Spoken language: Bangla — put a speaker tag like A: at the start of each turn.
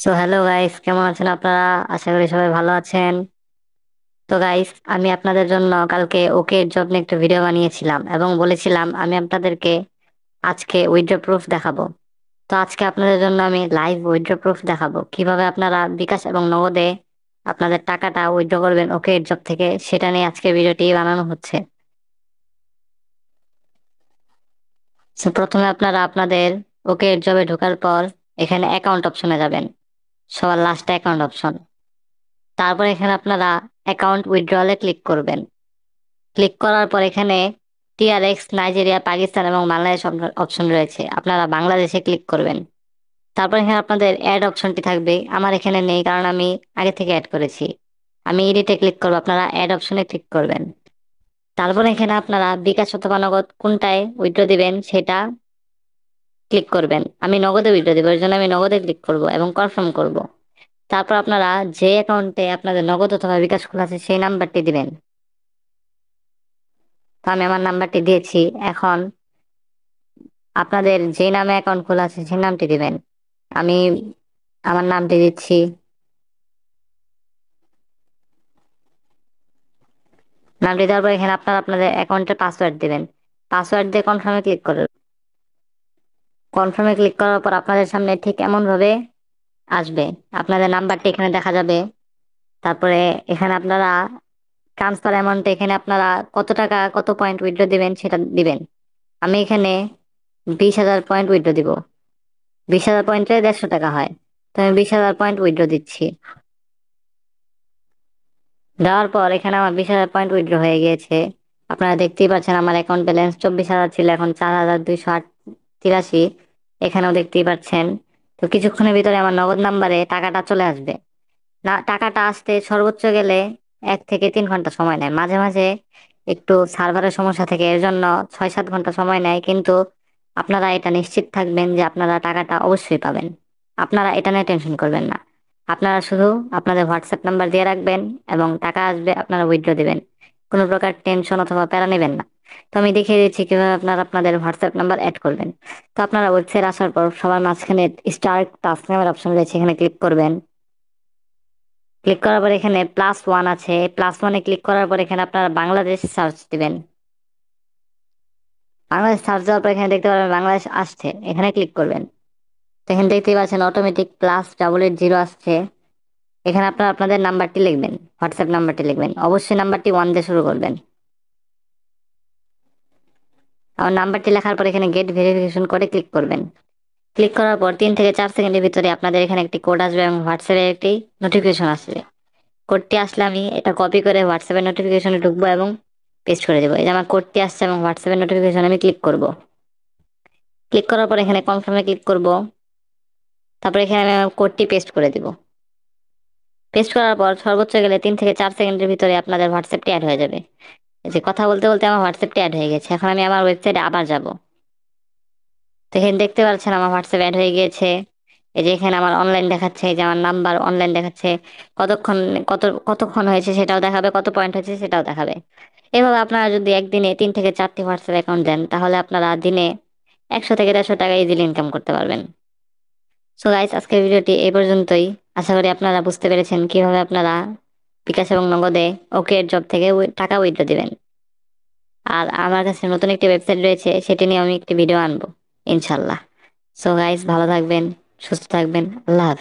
A: হ্যালো গাইস, কেমন আছেন আপনারা? আশা করি সবাই ভালো আছেন। তো গাইস, আমি আপনাদের জন্য কালকে ওকে জব নিয়ে একটা ভিডিও বানিয়েছিলাম এবং বলেছিলাম আমি আপনাদেরকে আজকে উইথড্র প্রুফ দেখাবো। তো আজকে আপনাদের জন্য আমি লাইভ উইথড্র প্রুফ দেখাবো, কিভাবে আপনারা বিকাশ এবং নগদে আপনাদের টাকাটা উইথড্র করবেন ওকে জব থেকে, সেটা নিয়ে আজকে ভিডিওটি বানানো হচ্ছে। প্রথমে আপনারা আপনাদের ওকে জবে ঢোকার পর এখানে অ্যাকাউন্ট অপশনে যাবেন, সবার লাস্টে অ্যাকাউন্ট অপশন। তারপর এখানে আপনারা অ্যাকাউন্ট উইথড্রলে ক্লিক করবেন। ক্লিক করার পর এখানে টিআরএক্স, নাইজেরিয়া, পাকিস্তান এবং বাংলাদেশ অপশন রয়েছে, আপনারা বাংলাদেশে ক্লিক করবেন। তারপর এখানে আপনাদের অ্যাড অপশনটি থাকবে, আমার এখানে নেই কারণ আমি আগে থেকে অ্যাড করেছি। আমি এডিটে ক্লিক করবো, আপনারা অ্যাড অপশনে ক্লিক করবেন। তারপর এখানে আপনারা বিকাশ অথবা নগদ কোনটায় উইথড্র দিবেন সেটা ক্লিক করবেন। আমি নগদে উইথড্র দিব, এর জন্য আমি নগদে ক্লিক করব এবং কনফার্ম করব। তারপর আপনারা যে অ্যাকাউন্টে আপনাদের নগদ অথবা বিকাশ খোলা আছে সেই নাম্বারটি দিবেন। তো আমি আমার নাম্বারটি দিয়েছি। এখন আপনাদের যে নামে অ্যাকাউন্ট খোলা আছে সেই নামটি দিবেন। আমি আমার নামটি দিচ্ছি। নামটি দেওয়ার পর এখানে আপনারা আপনাদের অ্যাকাউন্টের পাসওয়ার্ড দিবেন। পাসওয়ার্ড দিয়ে কনফার্মে ক্লিক করবেন। কনফার্মে ক্লিক করার পর আপনাদের সামনে ঠিক এমন ভাবে আসবে, আপনাদের নাম্বারটি এখানে দেখা যাবে। তারপরে এখানে আপনারা ট্রান্সফার অ্যামাউন্ট, এখানে আপনারা কত টাকা কত পয়েন্ট উইথড্র দিবেন সেটা দিবেন। আমি এখানে 20,000 পয়েন্ট উইথড্র দিব। 20,000 পয়েন্টে 150 টাকা হয়। তো আমি 20,000 পয়েন্ট উইথড্র দিচ্ছি। দেওয়ার পর এখানে আমার 20,000 পয়েন্ট উইথড্র হয়ে গিয়েছে। আপনারা দেখতেই পাচ্ছেন আমার অ্যাকাউন্ট ব্যালেন্স 24,000 ছিল, এখন 4,283। এখানেও দেখতেই পাচ্ছেন। তো কিছুক্ষণের ভিতরে আমার নগদ নাম্বারে টাকাটা চলে আসবে। না, টাকাটা আসতে সর্বোচ্চ গেলে 1 থেকে 3 ঘন্টা সময় নেয়, মাঝে মাঝে একটু সার্ভারের সমস্যা থেকে এর জন্য 6-7 ঘন্টা সময় নেয়, কিন্তু আপনারা এটা নিশ্চিত থাকবেন যে আপনারা টাকাটা অবশ্যই পাবেন। আপনারা এটা নিয়ে টেনশন করবেন না। আপনারা শুধু আপনাদের হোয়াটসঅ্যাপ নাম্বার দিয়ে রাখবেন এবং টাকা আসবে, আপনারা উইথড্র দিবেন। কোনো প্রকার টেনশন অথবা প্যারা নেবেন না। তো আমি দেখিয়ে দিচ্ছি কিভাবে আপনারা আপনাদের হোয়াটসঅ্যাপ নাম্বার অ্যাড করবেন। তো আপনারা ওয়েবসাইট আসার পর সবার মাঝখানে স্টার্ট টাস্ক নামের অপশন রয়েছে, এখানে ক্লিক করবেন। ক্লিক করার পর এখানে +1 আছে, +1-এ ক্লিক করার পর এখানে আপনারা বাংলাদেশ সার্চ দিবেন। বাংলাদেশ সার্চ দেওয়ার পর এখানে দেখতে পারবেন বাংলাদেশ আসছে, এখানে ক্লিক করবেন। তো এখানে দেখতেই পাচ্ছেন অটোমেটিক +880 আসছে। এখানে আপনারা আপনাদের নাম্বারটি লিখবেন, হোয়াটসঅ্যাপ নাম্বারটি লিখবেন, অবশ্যই নাম্বারটি 1 দিয়ে শুরু করবেন। আমার নাম্বারটি লেখার পর এখানে গেট ভেরিফিকেশন করে ক্লিক করবেন। ক্লিক করার পর 3 থেকে 4 সেকেন্ডের ভিতরে আপনাদের এখানে একটি কোড আসবে এবং হোয়াটসঅ্যাপে একটি নোটিফিকেশন আসবে। কোডটি আসলে আমি এটা কপি করে হোয়াটসঅ্যাপের নোটিফিকেশনে ঢুকবো এবং পেস্ট করে দেবো। এই যে আমার কোডটি আসছে এবং হোয়াটসঅ্যাপের নোটিফিকেশন আমি ক্লিক করব। ক্লিক করার পর এখানে কনফার্মে ক্লিক করব। তারপর এখানে আমি আমার কোডটি পেস্ট করে দিব। পেস্ট করার পর সর্বোচ্চ গেলে 3 থেকে 4 সেকেন্ডের ভিতরে আপনাদের হোয়াটসঅ্যাপটি অ্যাড হয়ে যাবে। এই যে কথা বলতে বলতে আমার হোয়াটসঅ্যাপটি অ্যাড হয়ে গেছে। এখন আমি আমার ওয়েবসাইটে আবার যাব। তো এখানে দেখতে পাচ্ছেন আমার হোয়াটসঅ্যাপ অ্যাড হয়ে গিয়েছে। এই যে এখানে আমার অনলাইন দেখাচ্ছে, এই যে আমার নাম্বার অনলাইন দেখাচ্ছে। কতক্ষণ কতক্ষণ হয়েছে সেটাও দেখাবে, কত পয়েন্ট হয়েছে সেটাও দেখাবে। এভাবে আপনারা যদি একদিনে 3 থেকে 4টি হোয়াটসঅ্যাপ অ্যাকাউন্ট দেন তাহলে আপনারা দিনে 100 থেকে 150 টাকা ইজিলি ইনকাম করতে পারবেন। সো গাইস, আজকের ভিডিওটি এই পর্যন্তই। আশা করি আপনারা বুঝতে পেরেছেন কিভাবে আপনারা বিকাশ এবং নগদে ওকে জব থেকে টাকা উইথড্র দিবেন। আর আমার কাছে নতুন একটি ওয়েবসাইট রয়েছে, সেটি নিয়ে আমি একটি ভিডিও আনবো ইনশাল্লাহ। সো গাইস, ভালো থাকবেন, সুস্থ থাকবেন, আল্লাহ হাফেজ।